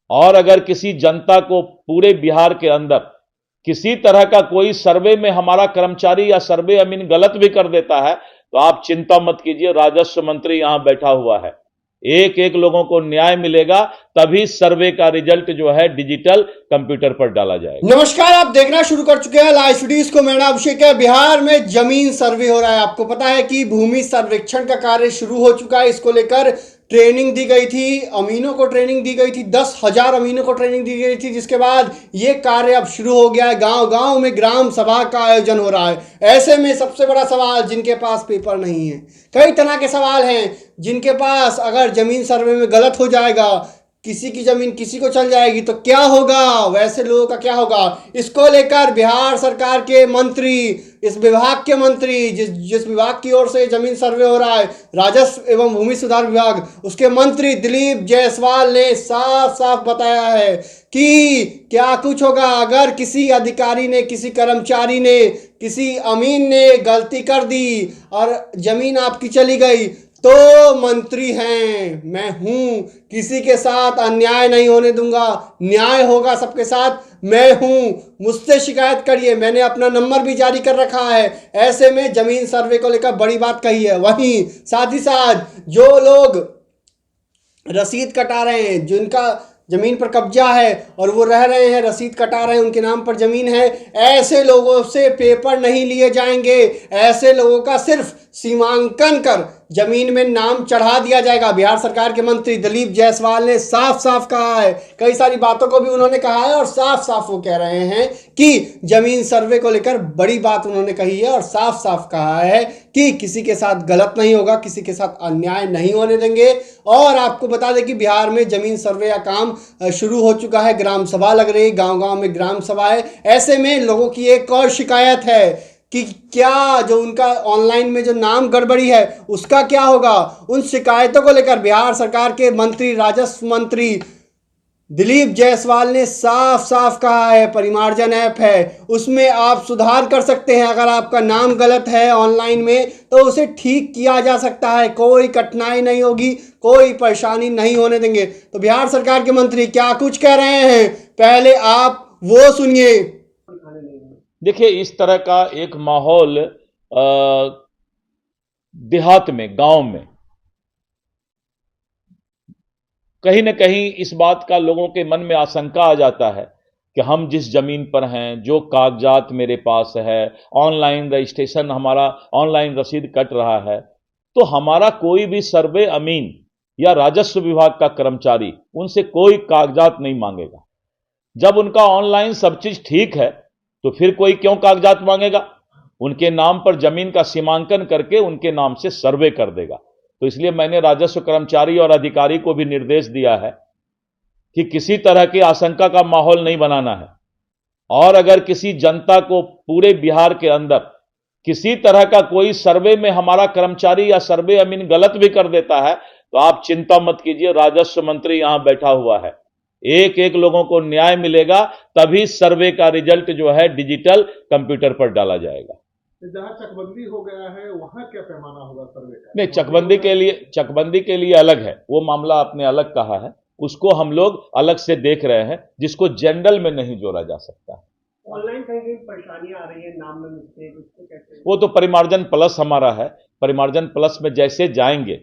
और अगर किसी जनता को पूरे बिहार के अंदर किसी तरह का कोई सर्वे में हमारा कर्मचारी या सर्वे अमीन गलत भी कर देता है तो आप चिंता मत कीजिए, राजस्व मंत्री यहां बैठा हुआ है, एक एक लोगों को न्याय मिलेगा, तभी सर्वे का रिजल्ट जो है डिजिटल कंप्यूटर पर डाला जाएगा। नमस्कार, आप देखना शुरू कर चुके हैं लाइव स्टूडियोज को। मेरा अभिषेक है। बिहार में जमीन सर्वे हो रहा है। आपको पता है कि भूमि सर्वेक्षण का कार्य शुरू हो चुका है। इसको लेकर ट्रेनिंग दी गई थी, अमीनों को ट्रेनिंग दी गई थी, 10,000 अमीनों को ट्रेनिंग दी गई थी, जिसके बाद ये कार्य अब शुरू हो गया है। गांव गांव में ग्राम सभा का आयोजन हो रहा है। ऐसे में सबसे बड़ा सवाल, जिनके पास पेपर नहीं है, कई तरह के सवाल हैं जिनके पास, अगर जमीन सर्वे में गलत हो जाएगा, किसी की जमीन किसी को चल जाएगी तो क्या होगा, वैसे लोगों का क्या होगा। इसको लेकर बिहार सरकार के मंत्री, इस विभाग के मंत्री, जिस विभाग की ओर से जमीन सर्वे हो रहा है, राजस्व एवं भूमि सुधार विभाग, उसके मंत्री दिलीप जायसवाल ने साफ साफ बताया है कि क्या कुछ होगा अगर किसी अधिकारी ने, किसी कर्मचारी ने, किसी अमीन ने गलती कर दी और जमीन आपकी चली गई तो मंत्री हैं, मैं हूं, किसी के साथ अन्याय नहीं होने दूंगा, न्याय होगा सबके साथ, मैं हूं, मुझसे शिकायत करिए, मैंने अपना नंबर भी जारी कर रखा है। ऐसे में जमीन सर्वे को लेकर बड़ी बात कही है। वहीं साथ ही साथ जो लोग रसीद कटा रहे हैं, जिनका जमीन पर कब्जा है और वो रह रहे हैं, रसीद कटा रहे हैं, उनके नाम पर जमीन है, ऐसे लोगों से पेपर नहीं लिए जाएंगे। ऐसे लोगों का सिर्फ सीमांकन कर जमीन में नाम चढ़ा दिया जाएगा। बिहार सरकार के मंत्री दिलीप जायसवाल ने साफ साफ कहा है, कई सारी बातों को भी उन्होंने कहा है और साफ साफ वो कह रहे हैं कि जमीन सर्वे को लेकर बड़ी बात उन्होंने कही है और साफ साफ कहा है कि किसी के साथ गलत नहीं होगा, किसी के साथ अन्याय नहीं होने देंगे। और आपको बता दें कि बिहार में जमीन सर्वे का काम शुरू हो चुका है। ग्राम सभा लग रही, गांव गांव में ग्राम सभा है। ऐसे में लोगों की एक और शिकायत है कि क्या जो उनका ऑनलाइन में जो नाम गड़बड़ी है उसका क्या होगा। उन शिकायतों को लेकर बिहार सरकार के मंत्री, राजस्व मंत्री दिलीप जायसवाल ने साफ साफ कहा है, परिमार्जन ऐप है, उसमें आप सुधार कर सकते हैं। अगर आपका नाम गलत है ऑनलाइन में तो उसे ठीक किया जा सकता है, कोई कठिनाई नहीं होगी, कोई परेशानी नहीं होने देंगे। तो बिहार सरकार के मंत्री क्या कुछ कह रहे हैं, पहले आप वो सुनिए। देखिए, इस तरह का एक माहौल देहात में, गांव में कहीं न कहीं इस बात का लोगों के मन में आशंका आ जाता है कि हम जिस जमीन पर हैं, जो कागजात मेरे पास है, ऑनलाइन रजिस्ट्रेशन, हमारा ऑनलाइन रसीद कट रहा है, तो हमारा कोई भी सर्वे अमीन या राजस्व विभाग का कर्मचारी उनसे कोई कागजात नहीं मांगेगा। जब उनका ऑनलाइन सब चीज ठीक है तो फिर कोई क्यों कागजात मांगेगा। उनके नाम पर जमीन का सीमांकन करके उनके नाम से सर्वे कर देगा। तो इसलिए मैंने राजस्व कर्मचारी और अधिकारी को भी निर्देश दिया है कि किसी तरह की आशंका का माहौल नहीं बनाना है। और अगर किसी जनता को पूरे बिहार के अंदर किसी तरह का कोई सर्वे में हमारा कर्मचारी या सर्वे अमीन गलत भी कर देता है तो आप चिंता मत कीजिए, राजस्व मंत्री यहां बैठा हुआ है, एक एक लोगों को न्याय मिलेगा, तभी सर्वे का रिजल्ट जो है डिजिटल कंप्यूटर पर डाला जाएगा। जहां चकबंदी हो गया है वहां क्या पैमाना होगा सर्वे का? नहीं, चकबंदी के लिए अलग है, वो मामला आपने अलग कहा है, उसको हम लोग अलग से देख रहे हैं, जिसको जनरल में नहीं जोड़ा जा सकता। ऑनलाइन कहीं कहीं परेशानियां आ रही है, नाम में मिस्टेक, उसको कैसे? वो तो परिमार्जन प्लस हमारा है, परिमार्जन प्लस में जैसे जाएंगे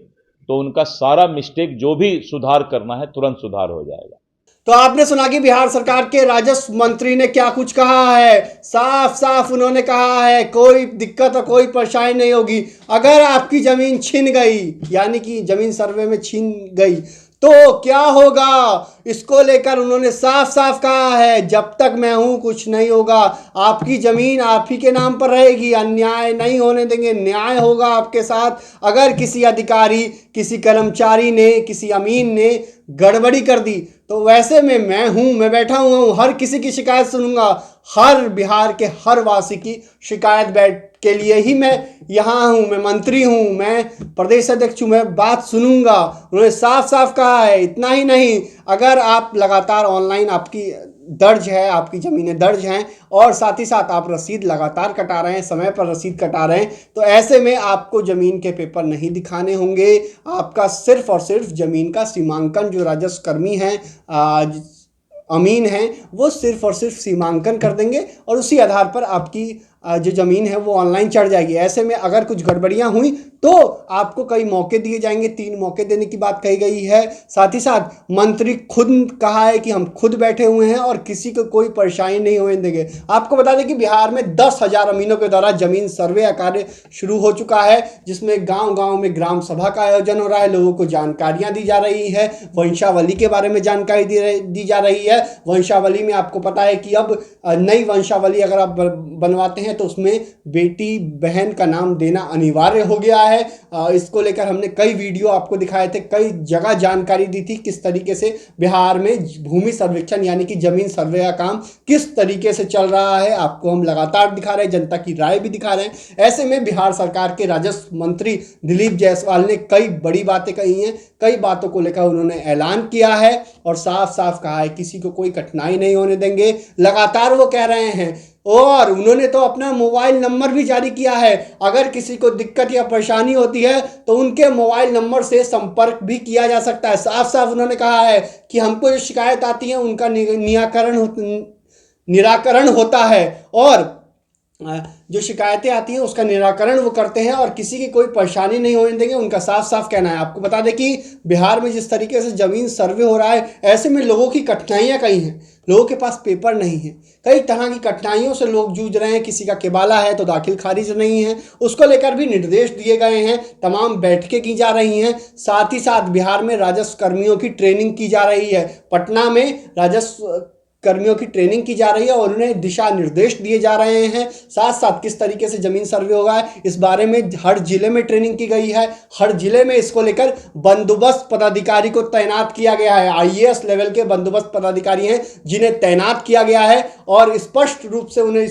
तो उनका सारा मिस्टेक जो भी सुधार करना है तुरंत सुधार हो जाएगा। तो आपने सुना कि बिहार सरकार के राजस्व मंत्री ने क्या कुछ कहा है। साफ साफ उन्होंने कहा है कोई दिक्कत और कोई परेशानी नहीं होगी। अगर आपकी जमीन छिन गई, यानी कि जमीन सर्वे में छिन गई, तो क्या होगा, इसको लेकर उन्होंने साफ साफ कहा है, जब तक मैं हूं कुछ नहीं होगा, आपकी जमीन आप ही के नाम पर रहेगी, अन्याय नहीं होने देंगे, न्याय होगा आपके साथ। अगर किसी अधिकारी, किसी कर्मचारी ने, किसी अमीन ने गड़बड़ी कर दी तो वैसे में मैं हूं, मैं बैठा हुआ हूं, हर किसी की शिकायत सुनूंगा, हर बिहार के हर वासी की शिकायत बैठ के लिए ही मैं यहाँ हूँ, मैं मंत्री हूँ, मैं प्रदेश अध्यक्ष हूँ, मैं बात सुनूंगा। उन्होंने साफ साफ कहा है। इतना ही नहीं, अगर आप लगातार ऑनलाइन आपकी दर्ज है, आपकी ज़मीनें दर्ज हैं और साथ ही साथ आप रसीद लगातार कटा रहे हैं, समय पर रसीद कटा रहे हैं, तो ऐसे में आपको ज़मीन के पेपर नहीं दिखाने होंगे। आपका सिर्फ और सिर्फ ज़मीन का सीमांकन जो राजस्व कर्मी हैं अमीन हैं वो सिर्फ और सिर्फ सीमांकन कर देंगे और उसी आधार पर आपकी जो ज़मीन है वो ऑनलाइन चढ़ जाएगी। ऐसे में अगर कुछ गड़बड़ियां हुई तो आपको कई मौके दिए जाएंगे, 3 मौके देने की बात कही गई है। साथ ही साथ मंत्री खुद कहा है कि हम खुद बैठे हुए हैं और किसी को कोई परेशानी नहीं होने देंगे। आपको बता दें कि बिहार में 10,000 अमीनों के द्वारा जमीन सर्वे का कार्य शुरू हो चुका है, जिसमें गाँव-गाँव में ग्राम सभा का आयोजन हो रहा है, लोगों को जानकारियाँ दी जा रही है, वंशावली के बारे में जानकारी दी जा रही है। वंशावली में आपको पता है कि अब नई वंशावली अगर आप बनवाते हैं तो उसमें बेटी बहन का नाम देना अनिवार्य हो गया है। इसको लेकर हमने कई वीडियो आपको दिखाए थे, कई जगह जानकारी दी थी किस तरीके से बिहार में भूमि सर्वेक्षण यानी कि जमीन सर्वे का काम किस तरीके से चल रहा है। आपको हम लगातार दिखा रहे हैं, जनता की राय भी दिखा रहे हैं। ऐसे में बिहार सरकार के राजस्व मंत्री दिलीप जायसवाल ने कई बड़ी बातें कही हैं, कई बातों को लेकर उन्होंने ऐलान किया है और साफ साफ कहा है किसी को कोई कठिनाई नहीं होने देंगे। लगातार वो कह रहे हैं और उन्होंने तो अपना मोबाइल नंबर भी जारी किया है, अगर किसी को दिक्कत या परेशानी होती है तो उनके मोबाइल नंबर से संपर्क भी किया जा सकता है। साफ साफ उन्होंने कहा है कि हमको जो शिकायत आती है उनका निराकरण होता है और जो शिकायतें आती हैं उसका निराकरण वो करते हैं और किसी की कोई परेशानी नहीं होने देंगे, उनका साफ साफ कहना है। आपको बता दें कि बिहार में जिस तरीके से ज़मीन सर्वे हो रहा है, ऐसे में लोगों की कठिनाइयाँ कई हैं, लोगों के पास पेपर नहीं है, कई तरह की कठिनाइयों से लोग जूझ रहे हैं। किसी का केबाला है तो दाखिल खारिज नहीं है, उसको लेकर भी निर्देश दिए गए हैं, तमाम बैठकें की जा रही हैं। साथ ही साथ बिहार में राजस्व कर्मियों की ट्रेनिंग की जा रही है, पटना में राजस्व कर्मियों की ट्रेनिंग की जा रही है और उन्हें दिशा निर्देश दिए जा रहे हैं। साथ साथ किस तरीके से जमीन सर्वे होगा इस बारे में हर जिले में ट्रेनिंग की गई है, हर जिले में इसको लेकर बंदोबस्त पदाधिकारी को तैनात किया गया है। IAS लेवल के बंदोबस्त पदाधिकारी हैं जिन्हें तैनात किया गया है और स्पष्ट रूप से उन्हें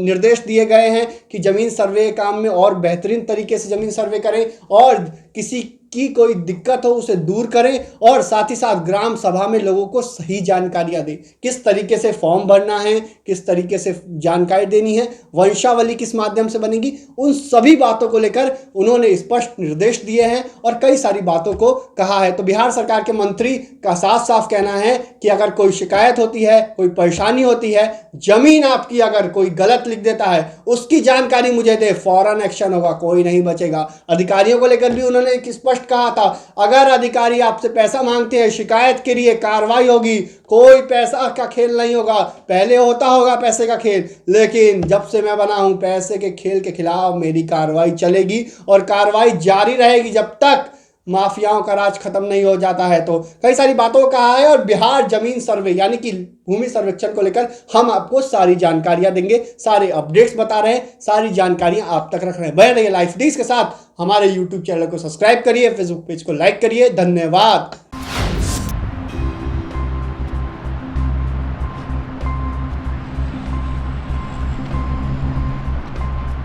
निर्देश दिए गए हैं कि जमीन सर्वे काम में और बेहतरीन तरीके से जमीन सर्वे करें और किसी की कोई दिक्कत हो उसे दूर करें और साथ ही साथ ग्राम सभा में लोगों को सही जानकारियां दें, किस तरीके से फॉर्म भरना है, किस तरीके से जानकारी देनी है, वंशावली किस माध्यम से बनेगी, उन सभी बातों को लेकर उन्होंने स्पष्ट निर्देश दिए हैं और कई सारी बातों को कहा है। तो बिहार सरकार के मंत्री का साफ साफ कहना है कि अगर कोई शिकायत होती है, कोई परेशानी होती है, जमीन आपकी अगर कोई गलत लिख देता है उसकी जानकारी मुझे दे, फौरन एक्शन होगा, कोई नहीं बचेगा। अधिकारियों को लेकर भी उन्होंने एक स्पष्ट कहा था, अगर अधिकारी आपसे पैसा मांगते हैं शिकायत के लिए कार्रवाई होगी, कोई पैसा का खेल नहीं होगा। पहले होता होगा पैसे का खेल, लेकिन जब से मैं बना हूं पैसे के खेल के खिलाफ मेरी कार्रवाई चलेगी और कार्रवाई जारी रहेगी जब तक माफियाओं का राज खत्म नहीं हो जाता है। तो कई सारी बातों को कहा है और बिहार जमीन सर्वे यानी कि भूमि सर्वेक्षण को लेकर हम आपको सारी जानकारियां देंगे, सारे अपडेट्स बता रहे हैं, सारी जानकारियां आप तक रख रहे हैं। बने रहिए लाइफ डिश के साथ, हमारे YouTube चैनल को सब्सक्राइब करिए, फेसबुक पेज को लाइक करिए। धन्यवाद।